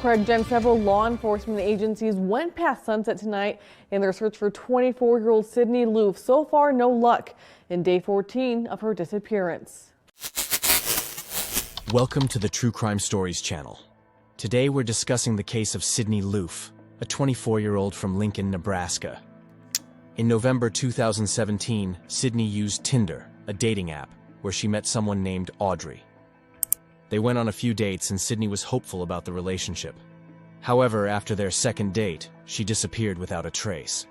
Craig, Jen, several law enforcement agencies went past sunset tonight in their search for 24-year-old Sydney Loofe. So far, no luck in day 14 of her disappearance. Welcome to the True Crime Stories channel. Today we're discussing the case of Sydney Loofe, a 24-year-old from Lincoln, Nebraska. In November 2017, Sydney used Tinder, a dating app, where she met someone named Audrey. They went on a few dates and Sydney was hopeful about the relationship. However, after their second date, she disappeared without a trace.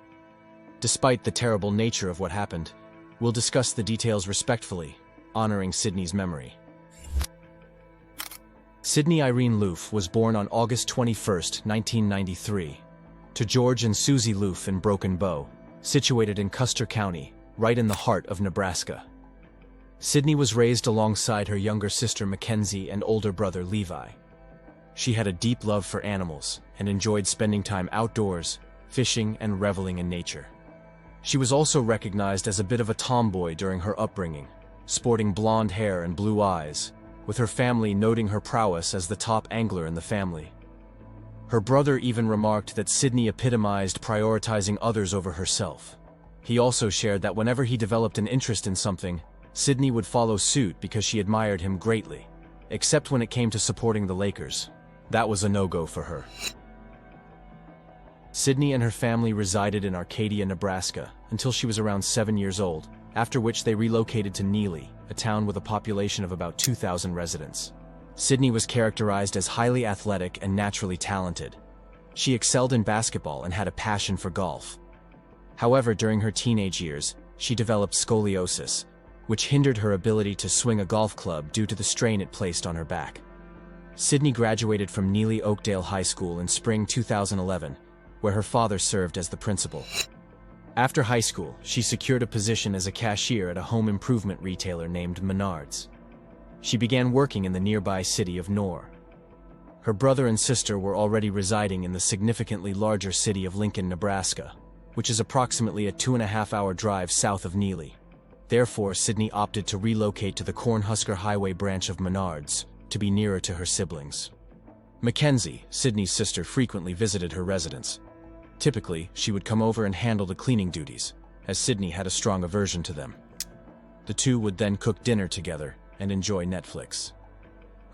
Despite the terrible nature of what happened, we'll discuss the details respectfully, honoring Sydney's memory. Sydney Irene Loofe was born on August 21, 1993, to George and Susie Loofe in Broken Bow, situated in Custer County, right in the heart of Nebraska. Sydney was raised alongside her younger sister Mackenzie and older brother Levi. She had a deep love for animals and enjoyed spending time outdoors, fishing and reveling in nature. She was also recognized as a bit of a tomboy during her upbringing, sporting blonde hair and blue eyes, with her family noting her prowess as the top angler in the family. Her brother even remarked that Sydney epitomized prioritizing others over herself. He also shared that whenever he developed an interest in something, Sydney would follow suit because she admired him greatly, except when it came to supporting the Lakers. That was a no-go for her. Sydney and her family resided in Arcadia, Nebraska, until she was around 7 years old, after which they relocated to Neely, a town with a population of about 2,000 residents. Sydney was characterized as highly athletic and naturally talented. She excelled in basketball and had a passion for golf. However, during her teenage years, she developed scoliosis, which hindered her ability to swing a golf club due to the strain it placed on her back. Sydney graduated from Neely Oakdale High School in spring 2011, where her father served as the principal. After high school, she secured a position as a cashier at a home improvement retailer named Menards. She began working in the nearby city of Knorr. Her brother and sister were already residing in the significantly larger city of Lincoln, Nebraska, which is approximately a 2.5-hour drive south of Neely. Therefore, Sydney opted to relocate to the Cornhusker Highway branch of Menards to be nearer to her siblings. Mackenzie, Sydney's sister, frequently visited her residence. Typically, she would come over and handle the cleaning duties, as Sydney had a strong aversion to them. The two would then cook dinner together and enjoy Netflix.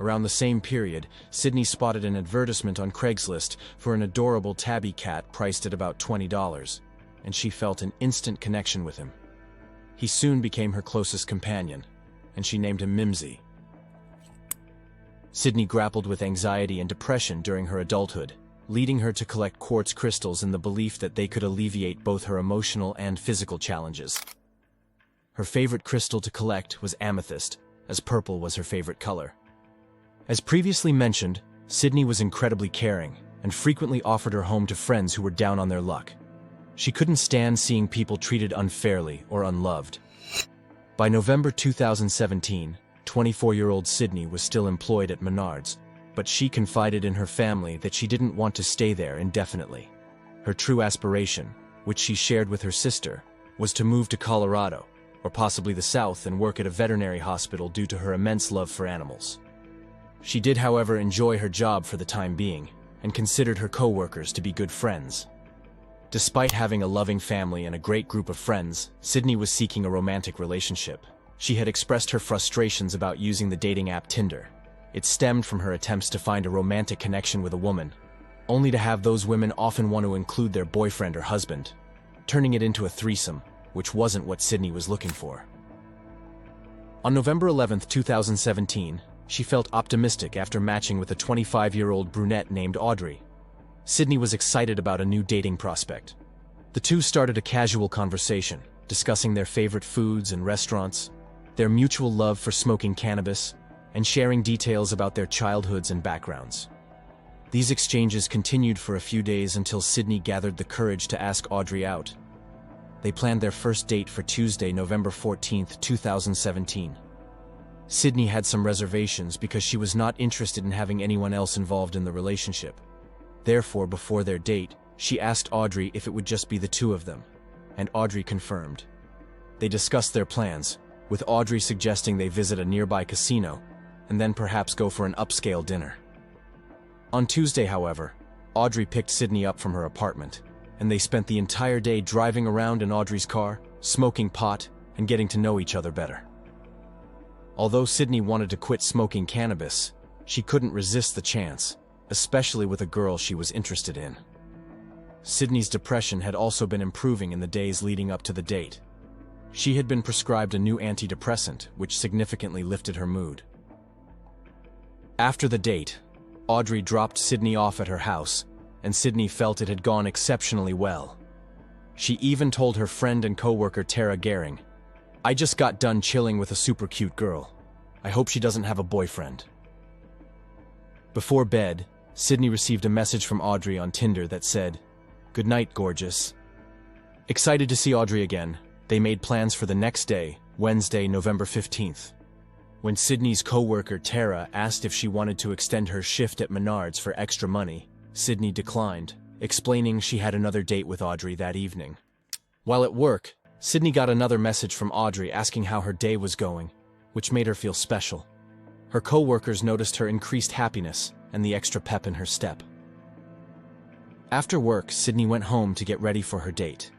Around the same period, Sydney spotted an advertisement on Craigslist for an adorable tabby cat priced at about $20, and she felt an instant connection with him. He soon became her closest companion, and she named him Mimsy. Sydney grappled with anxiety and depression during her adulthood, leading her to collect quartz crystals in the belief that they could alleviate both her emotional and physical challenges. Her favorite crystal to collect was amethyst, as purple was her favorite color. As previously mentioned, Sydney was incredibly caring and frequently offered her home to friends who were down on their luck. She couldn't stand seeing people treated unfairly or unloved. By November 2017, 24-year-old Sydney was still employed at Menards, but she confided in her family that she didn't want to stay there indefinitely. Her true aspiration, which she shared with her sister, was to move to Colorado, or possibly the South, and work at a veterinary hospital due to her immense love for animals. She did, however, enjoy her job for the time being, and considered her co-workers to be good friends. Despite having a loving family and a great group of friends, Sydney was seeking a romantic relationship. She had expressed her frustrations about using the dating app Tinder. It stemmed from her attempts to find a romantic connection with a woman, only to have those women often want to include their boyfriend or husband, turning it into a threesome, which wasn't what Sydney was looking for. On November 11, 2017, she felt optimistic after matching with a 25-year-old brunette named Audrey. Sydney was excited about a new dating prospect. The two started a casual conversation, discussing their favorite foods and restaurants, their mutual love for smoking cannabis, and sharing details about their childhoods and backgrounds. These exchanges continued for a few days until Sydney gathered the courage to ask Audrey out. They planned their first date for Tuesday, November 14, 2017. Sydney had some reservations because she was not interested in having anyone else involved in the relationship. Therefore, before their date, she asked Audrey if it would just be the two of them, and Audrey confirmed. They discussed their plans, with Audrey suggesting they visit a nearby casino and then perhaps go for an upscale dinner. On Tuesday, however, Audrey picked Sydney up from her apartment, and they spent the entire day driving around in Audrey's car, smoking pot, and getting to know each other better. Although Sydney wanted to quit smoking cannabis, she couldn't resist the chance, especially with a girl she was interested in. Sydney's depression had also been improving in the days leading up to the date. She had been prescribed a new antidepressant, which significantly lifted her mood. After the date, Audrey dropped Sydney off at her house, and Sydney felt it had gone exceptionally well. She even told her friend and co-worker Tara Gehring, "I just got done chilling with a super cute girl. I hope she doesn't have a boyfriend." Before bed, Sydney received a message from Audrey on Tinder that said, "Good night, gorgeous." Excited to see Audrey again, they made plans for the next day, Wednesday, November 15th. When Sydney's co-worker Tara asked if she wanted to extend her shift at Menards for extra money, Sydney declined, explaining she had another date with Audrey that evening. While at work, Sydney got another message from Audrey asking how her day was going, which made her feel special. Her co-workers noticed her increased happiness and the extra pep in her step. After work, Sydney went home to get ready for her date.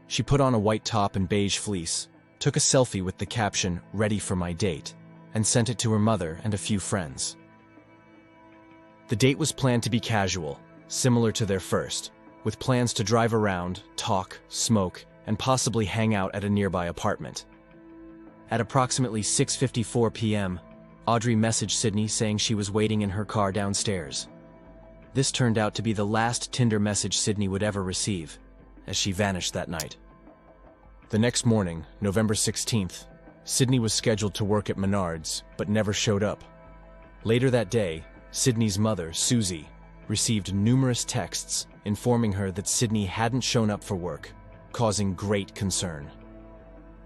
She put on a white top and beige fleece, took a selfie with the caption, "Ready for my date," and sent it to her mother and a few friends. The date was planned to be casual, similar to their first, with plans to drive around, talk, smoke, and possibly hang out at a nearby apartment. At approximately 6:54 p.m., Audrey messaged Sydney saying she was waiting in her car downstairs. This turned out to be the last Tinder message Sydney would ever receive, as she vanished that night. The next morning, November 16th, Sydney was scheduled to work at Menards, but never showed up. Later that day, Sydney's mother, Susie, received numerous texts informing her that Sydney hadn't shown up for work, causing great concern.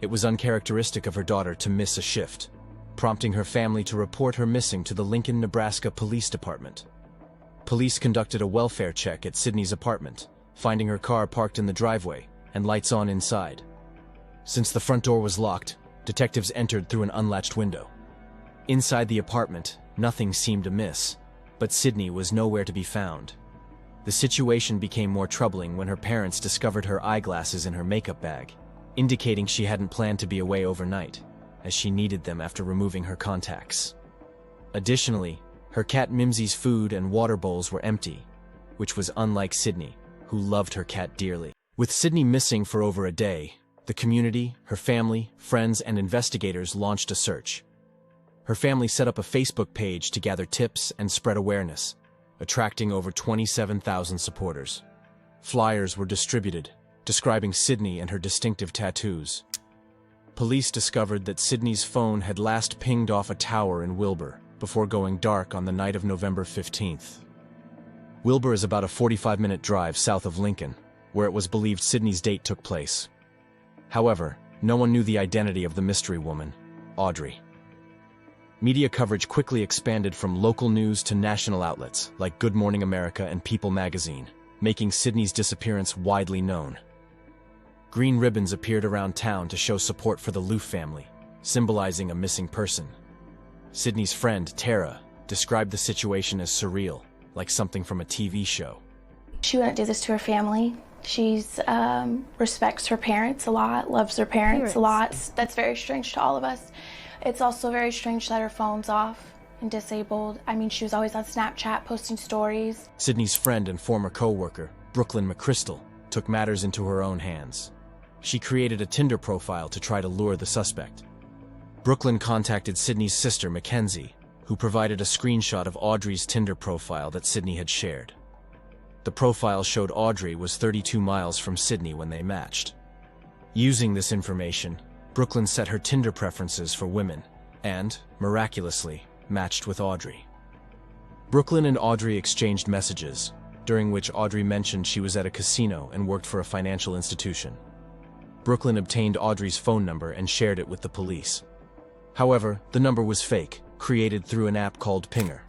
It was uncharacteristic of her daughter to miss a shift, prompting her family to report her missing to the Lincoln, Nebraska Police Department. Police conducted a welfare check at Sydney's apartment, finding her car parked in the driveway and lights on inside. Since the front door was locked, detectives entered through an unlatched window. Inside the apartment, nothing seemed amiss, but Sydney was nowhere to be found. The situation became more troubling when her parents discovered her eyeglasses in her makeup bag, indicating she hadn't planned to be away overnight, as she needed them after removing her contacts. Additionally, her cat Mimsy's food and water bowls were empty, which was unlike Sydney, who loved her cat dearly. With Sydney missing for over a day, the community, her family, friends, and investigators launched a search. Her family set up a Facebook page to gather tips and spread awareness, attracting over 27,000 supporters. Flyers were distributed, describing Sydney and her distinctive tattoos. Police discovered that Sydney's phone had last pinged off a tower in Wilbur before going dark on the night of November 15th. Wilbur is about a 45-minute drive south of Lincoln, where it was believed Sydney's date took place. However, no one knew the identity of the mystery woman, Audrey. Media coverage quickly expanded from local news to national outlets like Good Morning America and People magazine, making Sydney's disappearance widely known. Green ribbons appeared around town to show support for the Loofe family, symbolizing a missing person. Sydney's friend, Tara, described the situation as surreal, like something from a TV show. She wouldn't do this to her family. She respects her parents a lot, loves her parents a lot. That's very strange to all of us. It's also very strange that her phone's off and disabled. I mean, she was always on Snapchat posting stories. Sydney's friend and former co-worker, Brooklyn McChrystal, took matters into her own hands. She created a Tinder profile to try to lure the suspect. Brooklyn contacted Sydney's sister, Mackenzie, who provided a screenshot of Audrey's Tinder profile that Sydney had shared. The profile showed Audrey was 32 miles from Sydney when they matched. Using this information, Brooklyn set her Tinder preferences for women and, miraculously, matched with Audrey. Brooklyn and Audrey exchanged messages, during which Audrey mentioned she was at a casino and worked for a financial institution. Brooklyn obtained Audrey's phone number and shared it with the police. However, the number was fake, created through an app called Pinger.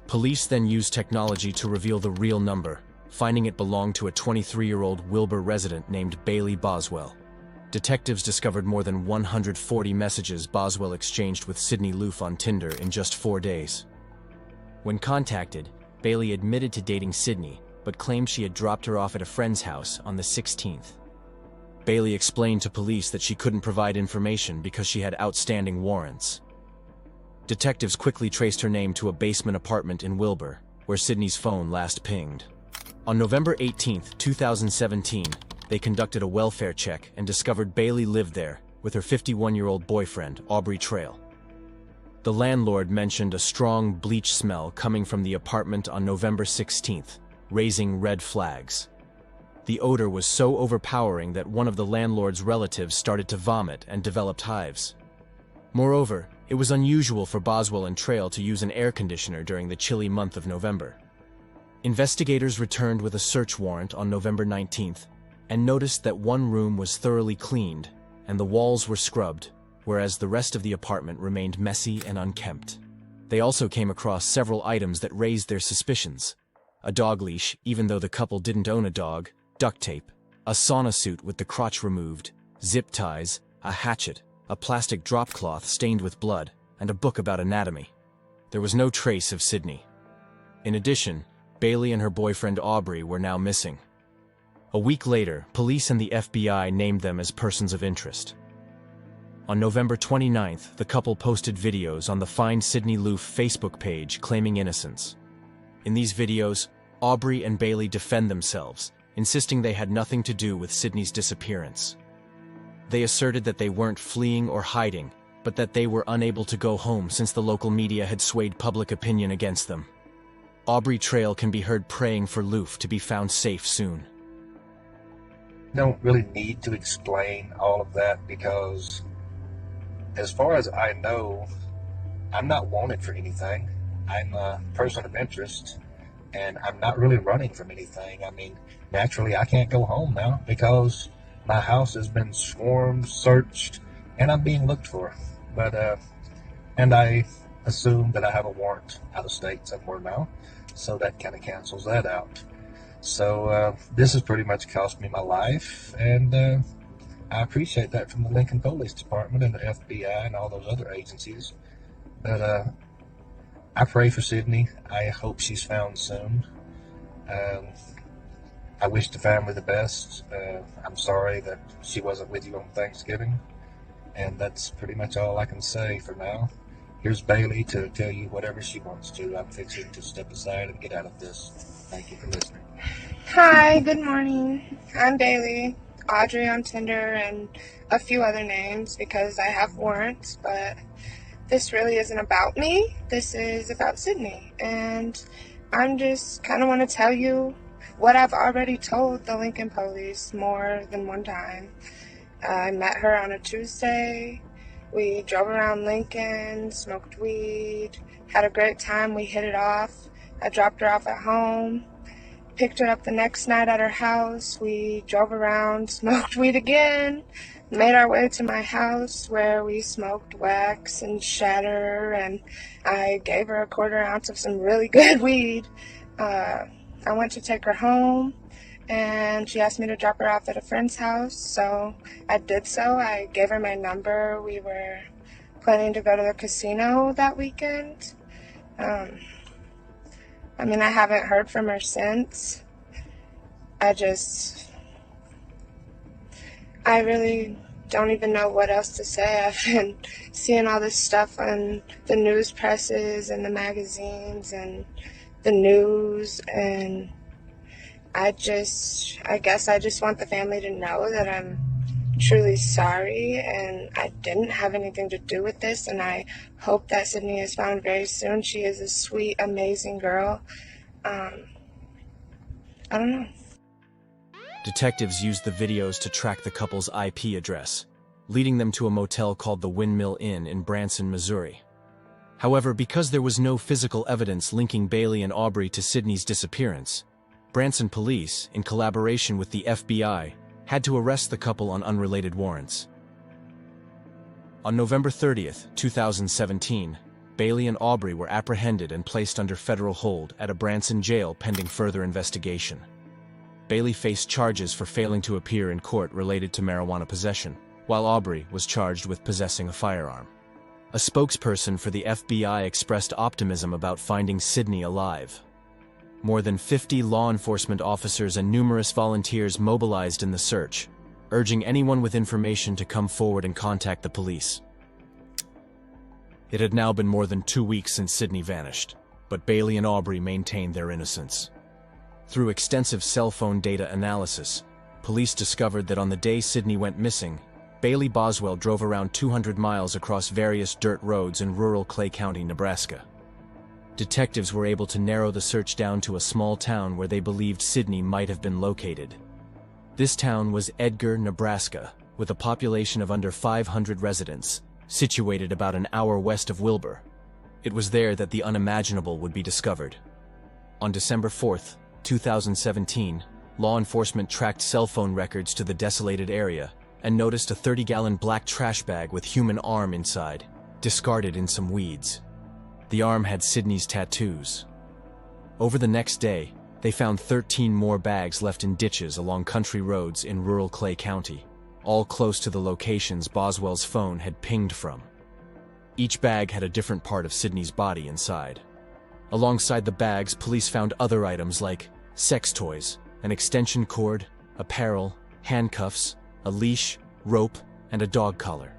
Police then used technology to reveal the real number, finding it belonged to a 23-year-old Wilbur resident named Bailey Boswell. Detectives discovered more than 140 messages Boswell exchanged with Sydney Loofe on Tinder in just 4 days. When contacted, Bailey admitted to dating Sydney, but claimed she had dropped her off at a friend's house on the 16th. Bailey explained to police that she couldn't provide information because she had outstanding warrants. Detectives quickly traced her name to a basement apartment in Wilbur, where Sydney's phone last pinged. On November 18, 2017, they conducted a welfare check and discovered Bailey lived there with her 51-year-old boyfriend, Aubrey Trail. The landlord mentioned a strong bleach smell coming from the apartment on November 16th, raising red flags. The odor was so overpowering that one of the landlord's relatives started to vomit and developed hives. Moreover, it was unusual for Boswell and Trail to use an air conditioner during the chilly month of November. Investigators returned with a search warrant on November 19th and noticed that one room was thoroughly cleaned and the walls were scrubbed, whereas the rest of the apartment remained messy and unkempt. They also came across several items that raised their suspicions: a dog leash, even though the couple didn't own a dog, duct tape, a sauna suit with the crotch removed, zip ties, a hatchet, a plastic drop cloth stained with blood, and a book about anatomy. There was no trace of Sydney. In addition, Bailey and her boyfriend Aubrey were now missing. A week later, police and the FBI named them as persons of interest. On November 29th, the couple posted videos on the Find Sydney Loofe Facebook page claiming innocence. In these videos, Aubrey and Bailey defend themselves, insisting they had nothing to do with Sydney's disappearance. They asserted that they weren't fleeing or hiding, but that they were unable to go home since the local media had swayed public opinion against them. Aubrey Trail can be heard praying for Loofe to be found safe soon. Don't really need to explain all of that because, as far as I know, I'm not wanted for anything. I'm a person of interest, and I'm not really running from anything. I mean, naturally, I can't go home now because my house has been swarmed, searched, and I'm being looked for. And I assume that I have a warrant out of state somewhere now, so that kind of cancels that out. So this has pretty much cost me my life, and I appreciate that from the Lincoln Police Department and the FBI and all those other agencies. But I pray for Sydney. I hope she's found soon. I wish the family the best. I'm sorry that she wasn't with you on Thanksgiving. And that's pretty much all I can say for now. Here's Bailey to tell you whatever she wants to. I'm fixing to step aside and get out of this. Thank you for listening. Hi, good morning. I'm Bailey, Audrey on Tinder, and a few other names because I have warrants, but this really isn't about me. This is about Sydney, and I'm just kind of want to tell you what I've already told the Lincoln Police more than one time. I met her on a Tuesday. We drove around Lincoln, smoked weed, had a great time. We hit it off. I dropped her off at home, picked her up the next night at her house. We drove around, smoked weed again, made our way to my house where we smoked wax and shatter, and I gave her a 1/4 ounce of some really good weed. I went to take her home, and she asked me to drop her off at a friend's house, so I did so. I gave her my number. We were planning to go to the casino that weekend. I haven't heard from her since. I really don't even know what else to say. I've been seeing all this stuff on the news presses and the magazines and the news, and I guess I just want the family to know that I'm truly sorry and I didn't have anything to do with this, and I hope that Sydney is found very soon. She is a sweet, amazing girl. I don't know. Detectives used the videos to track the couple's IP address, leading them to a motel called the Windmill Inn in Branson, Missouri. However, because there was no physical evidence linking Bailey and Aubrey to Sydney's disappearance, Branson police, in collaboration with the FBI, had to arrest the couple on unrelated warrants. On November 30th, 2017, Bailey and Aubrey were apprehended and placed under federal hold at a Branson jail pending further investigation. Bailey faced charges for failing to appear in court related to marijuana possession, while Aubrey was charged with possessing a firearm. A spokesperson for the FBI expressed optimism about finding Sydney alive. more than 50 law enforcement officers and numerous volunteers mobilized in the search, urging anyone with information to come forward and contact the police. It had now been more than 2 weeks since Sydney vanished, but Bailey and Aubrey maintained their innocence. Through extensive cell phone data analysis, police discovered that on the day Sydney went missing, Bailey Boswell drove around 200 miles across various dirt roads in rural Clay County, Nebraska. Detectives were able to narrow the search down to a small town where they believed Sydney might have been located. This town was Edgar, Nebraska, with a population of under 500 residents, situated about an hour west of Wilbur. It was there that the unimaginable would be discovered. On December 4, 2017, law enforcement tracked cell phone records to the desolated area and noticed a 30-gallon black trash bag with human arm inside, discarded in some weeds. The arm had Sydney's tattoos. Over the next day, they found 13 more bags left in ditches along country roads in rural Clay County, all close to the locations Boswell's phone had pinged from. Each bag had a different part of Sydney's body inside. Alongside the bags, police found other items like sex toys, an extension cord, apparel, handcuffs, a leash, rope, and a dog collar.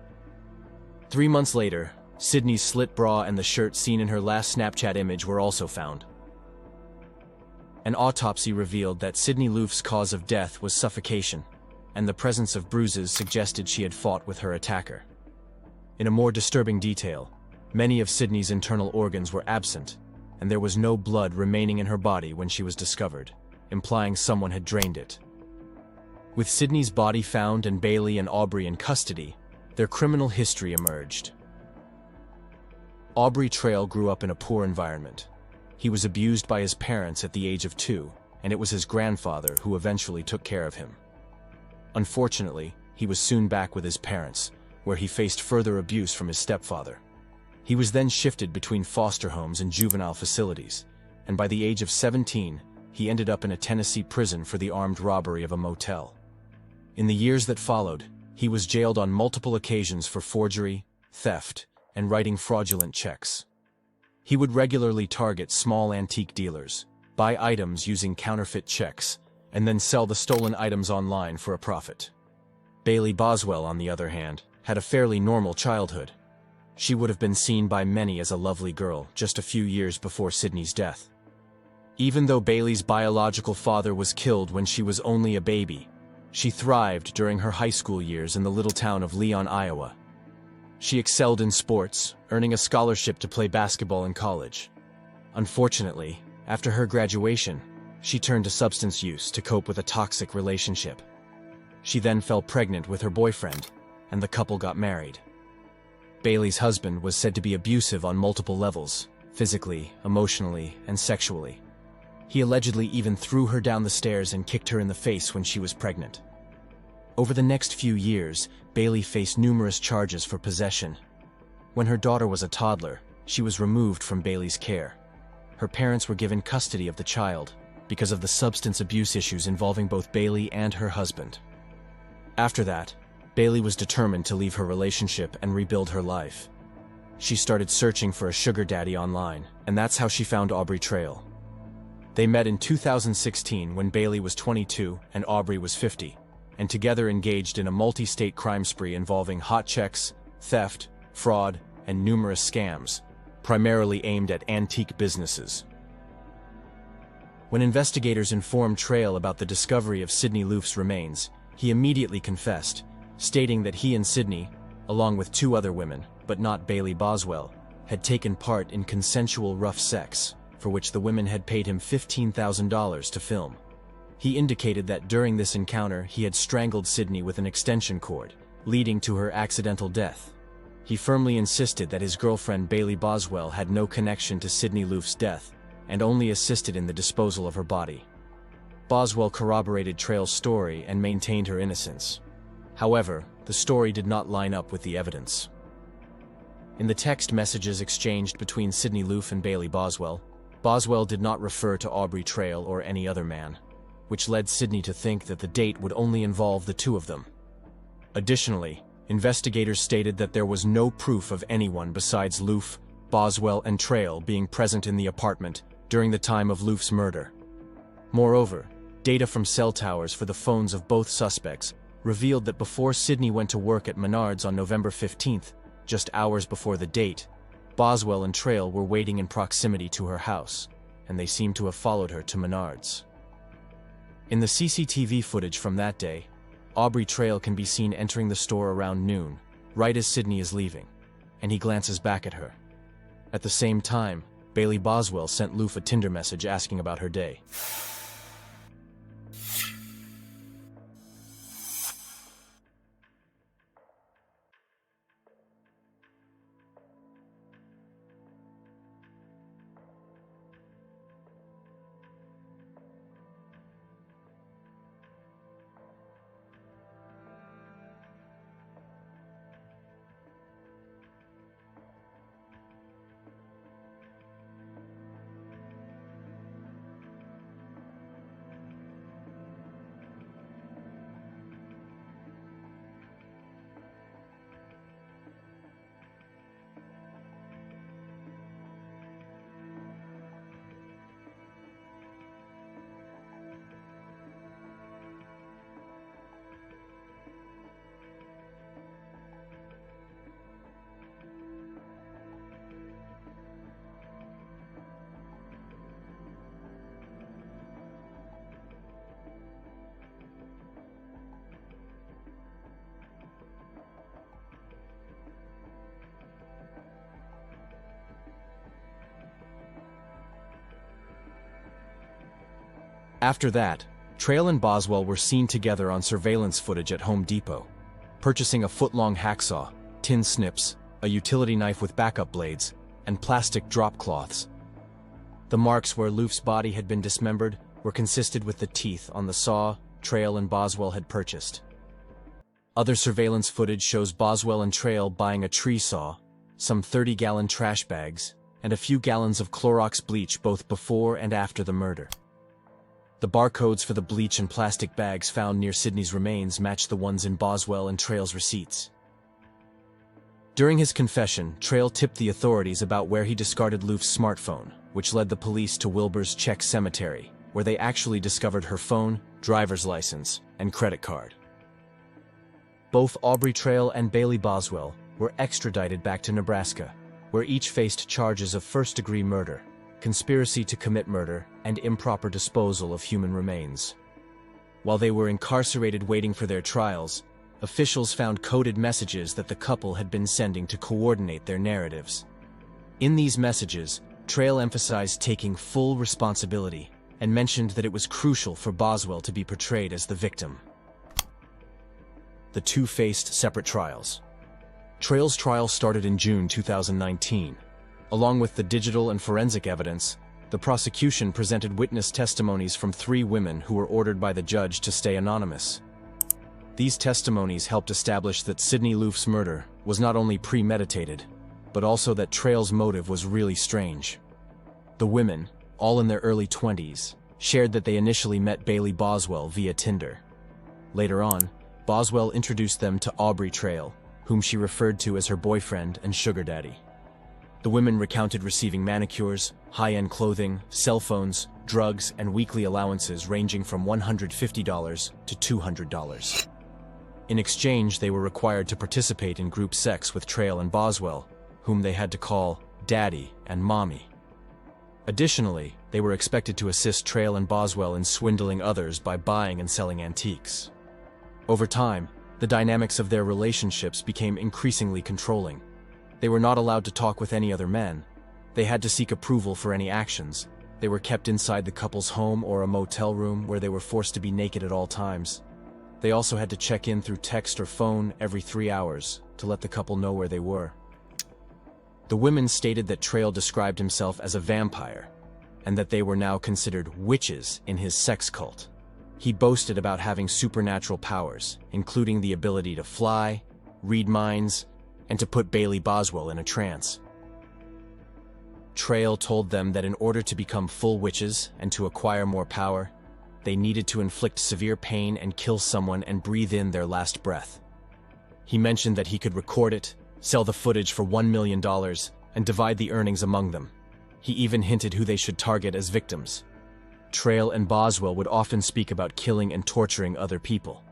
3 months later, Sydney's slit bra and the shirt seen in her last Snapchat image were also found. An autopsy revealed that Sydney Loofe's cause of death was suffocation, and the presence of bruises suggested she had fought with her attacker. In a more disturbing detail, many of Sydney's internal organs were absent, and there was no blood remaining in her body when she was discovered, implying someone had drained it. With Sydney's body found and Bailey and Aubrey in custody, their criminal history emerged. Aubrey Trail grew up in a poor environment. He was abused by his parents at the age of 2, and it was his grandfather who eventually took care of him. Unfortunately, he was soon back with his parents, where he faced further abuse from his stepfather. He was then shifted between foster homes and juvenile facilities, and by the age of 17, he ended up in a Tennessee prison for the armed robbery of a motel. In the years that followed, he was jailed on multiple occasions for forgery, theft, and writing fraudulent checks. He would regularly target small antique dealers, buy items using counterfeit checks, and then sell the stolen items online for a profit. Bailey Boswell, on the other hand, had a fairly normal childhood. She would have been seen by many as a lovely girl just a few years before Sydney's death. Even though Bailey's biological father was killed when she was only a baby, she thrived during her high school years in the little town of Leon, Iowa. She excelled in sports, earning a scholarship to play basketball in college. Unfortunately, after her graduation, she turned to substance use to cope with a toxic relationship. She then fell pregnant with her boyfriend, and the couple got married. Bailey's husband was said to be abusive on multiple levels, physically, emotionally, and sexually. He allegedly even threw her down the stairs and kicked her in the face when she was pregnant. Over the next few years, Bailey faced numerous charges for possession. When her daughter was a toddler, she was removed from Bailey's care. Her parents were given custody of the child because of the substance abuse issues involving both Bailey and her husband. After that, Bailey was determined to leave her relationship and rebuild her life. She started searching for a sugar daddy online, and that's how she found Aubrey Trail. They met in 2016 when Bailey was 22 and Aubrey was 50. And together engaged in a multi-state crime spree involving hot checks, theft, fraud, and numerous scams, primarily aimed at antique businesses. When investigators informed Trail about the discovery of Sydney Loofe's remains, he immediately confessed, stating that he and Sydney, along with 2 other women, but not Bailey Boswell, had taken part in consensual rough sex, for which the women had paid him $15,000 to film. He indicated that during this encounter he had strangled Sydney with an extension cord, leading to her accidental death. He firmly insisted that his girlfriend Bailey Boswell had no connection to Sydney Loofe's death, and only assisted in the disposal of her body. Boswell corroborated Trail's story and maintained her innocence. However, the story did not line up with the evidence. In the text messages exchanged between Sydney Loofe and Bailey Boswell, Boswell did not refer to Aubrey Trail or any other man, which led Sydney to think that the date would only involve the 2 of them. Additionally, investigators stated that there was no proof of anyone besides Loofe, Boswell, and Trail being present in the apartment during the time of Loofe's murder. Moreover, data from cell towers for the phones of both suspects revealed that before Sydney went to work at Menards on November 15th, just hours before the date, Boswell and Trail were waiting in proximity to her house, and they seemed to have followed her to Menards. In the CCTV footage from that day, Aubrey Trail can be seen entering the store around noon, right as Sydney is leaving, and he glances back at her. At the same time, Bailey Boswell sent Loofe a Tinder message asking about her day. After that, Trail and Boswell were seen together on surveillance footage at Home Depot, purchasing a foot-long hacksaw, tin snips, a utility knife with backup blades, and plastic drop cloths. The marks where Loofe's body had been dismembered were consistent with the teeth on the saw Trail and Boswell had purchased. Other surveillance footage shows Boswell and Trail buying a tree saw, some 30-gallon trash bags, and a few gallons of Clorox bleach both before and after the murder. The barcodes for the bleach and plastic bags found near Sydney's remains match the ones in Boswell and Trail's receipts. During his confession, Trail tipped the authorities about where he discarded Loofe's smartphone, which led the police to Wilbur's Czech Cemetery, where they actually discovered her phone, driver's license, and credit card. Both Aubrey Trail and Bailey Boswell were extradited back to Nebraska, where each faced charges of first-degree murder, conspiracy to commit murder, and improper disposal of human remains. While they were incarcerated waiting for their trials, officials found coded messages that the couple had been sending to coordinate their narratives. In these messages, Trail emphasized taking full responsibility and mentioned that it was crucial for Boswell to be portrayed as the victim. The two faced separate trials. Trail's trial started in June 2019. Along with the digital and forensic evidence, the prosecution presented witness testimonies from 3 women who were ordered by the judge to stay anonymous. These testimonies helped establish that Sydney Loofe's murder was not only premeditated, but also that Trail's motive was really strange. The women, all in their early 20s, shared that they initially met Bailey Boswell via Tinder. Later on, Boswell introduced them to Aubrey Trail, whom she referred to as her boyfriend and sugar daddy. The women recounted receiving manicures, high-end clothing, cell phones, drugs, and weekly allowances ranging from $150 to $200. In exchange, they were required to participate in group sex with Trail and Boswell, whom they had to call Daddy and Mommy. Additionally, they were expected to assist Trail and Boswell in swindling others by buying and selling antiques. Over time, the dynamics of their relationships became increasingly controlling. They were not allowed to talk with any other men. They had to seek approval for any actions. They were kept inside the couple's home or a motel room where they were forced to be naked at all times. They also had to check in through text or phone every 3 hours to let the couple know where they were. The women stated that Trail described himself as a vampire, and that they were now considered witches in his sex cult. He boasted about having supernatural powers, including the ability to fly, read minds, and to put Bailey Boswell in a trance. Trail told them that in order to become full witches and to acquire more power, they needed to inflict severe pain and kill someone and breathe in their last breath. He mentioned that he could record it, sell the footage for $1 million, and divide the earnings among them. He even hinted who they should target as victims. Trail and Boswell would often speak about killing and torturing other people.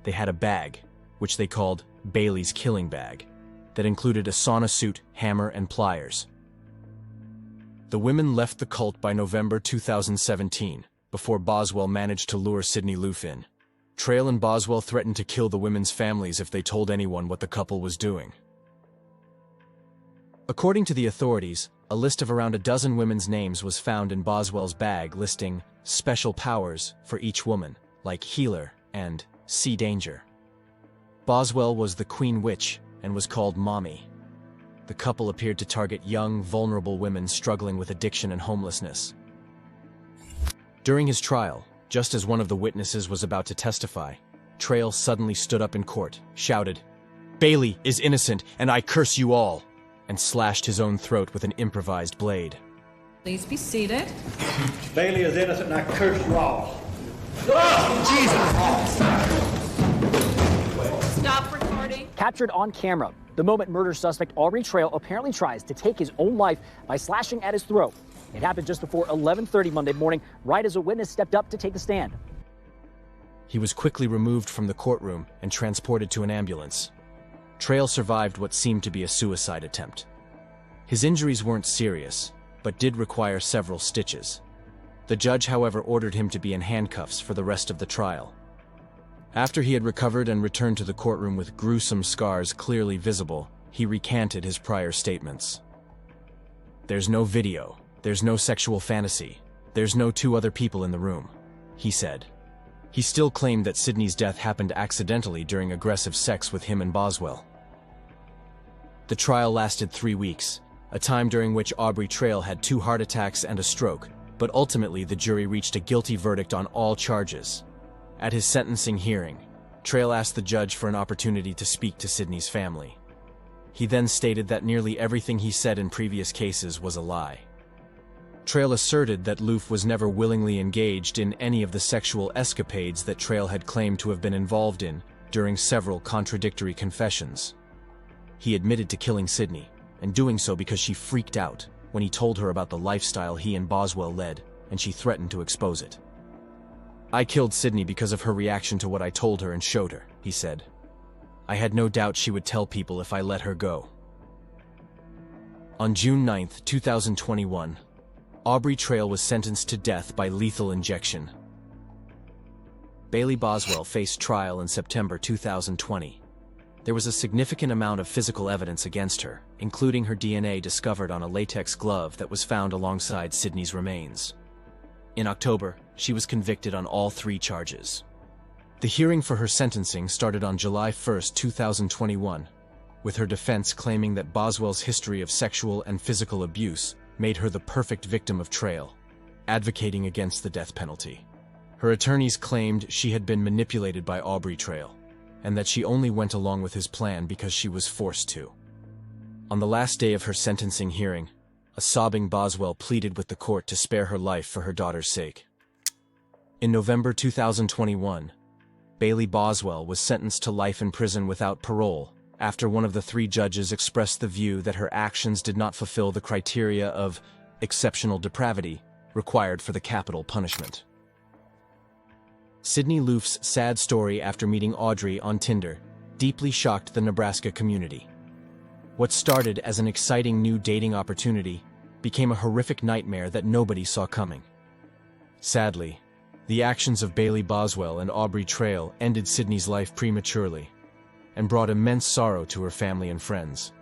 They had a bag, which they called Bailey's killing bag, that included a sauna suit, hammer, and pliers. The women left the cult by November 2017, before Boswell managed to lure Sydney Loofe in. Trail and Boswell threatened to kill the women's families if they told anyone what the couple was doing. According to the authorities, a list of around a dozen women's names was found in Boswell's bag listing special powers for each woman, like healer and sea danger. Boswell was the Queen Witch and was called Mommy. The couple appeared to target young, vulnerable women struggling with addiction and homelessness. During his trial, just as one of the witnesses was about to testify, Trail suddenly stood up in court, shouted, "Bailey is innocent, and I curse you all," and slashed his own throat with an improvised blade. Please be seated. Bailey is innocent, and I curse you all. Stop recording. Captured on camera, the moment murder suspect Aubrey Trail apparently tries to take his own life by slashing at his throat. It happened just before 11:30 Monday morning, right as a witness stepped up to take the stand. He was quickly removed from the courtroom and transported to an ambulance. Trail survived what seemed to be a suicide attempt. His injuries weren't serious, but did require several stitches. The judge, however, ordered him to be in handcuffs for the rest of the trial. After he had recovered and returned to the courtroom with gruesome scars clearly visible, he recanted his prior statements. "There's no video. There's no sexual fantasy. There's no two other people in the room," he said. He still claimed that Sydney's death happened accidentally during aggressive sex with him and Boswell. The trial lasted 3 weeks, a time during which Aubrey Trail had 2 heart attacks and a stroke, but ultimately the jury reached a guilty verdict on all charges. At his sentencing hearing, Trail asked the judge for an opportunity to speak to Sydney's family. He then stated that nearly everything he said in previous cases was a lie. Trail asserted that Loofe was never willingly engaged in any of the sexual escapades that Trail had claimed to have been involved in during several contradictory confessions. He admitted to killing Sydney, and doing so because she freaked out when he told her about the lifestyle he and Boswell led, and she threatened to expose it. "I killed Sydney because of her reaction to what I told her and showed her," he said. "I had no doubt she would tell people if I let her go." On June 9, 2021, Aubrey Trail was sentenced to death by lethal injection. Bailey Boswell faced trial in September 2020. There was a significant amount of physical evidence against her, including her DNA discovered on a latex glove that was found alongside Sydney's remains. In October, she was convicted on all 3 charges. The hearing for her sentencing started on July 1, 2021, with her defense claiming that Boswell's history of sexual and physical abuse made her the perfect victim of Trail, advocating against the death penalty. Her attorneys claimed she had been manipulated by Aubrey Trail, and that she only went along with his plan because she was forced to. On the last day of her sentencing hearing, a sobbing Boswell pleaded with the court to spare her life for her daughter's sake. In November 2021, Bailey Boswell was sentenced to life in prison without parole after one of the 3 judges expressed the view that her actions did not fulfill the criteria of exceptional depravity required for the capital punishment. Sydney Loofe's sad story after meeting Audrey on Tinder deeply shocked the Nebraska community. What started as an exciting new dating opportunity became a horrific nightmare that nobody saw coming. Sadly, the actions of Bailey Boswell and Aubrey Trail ended Sydney's life prematurely and brought immense sorrow to her family and friends.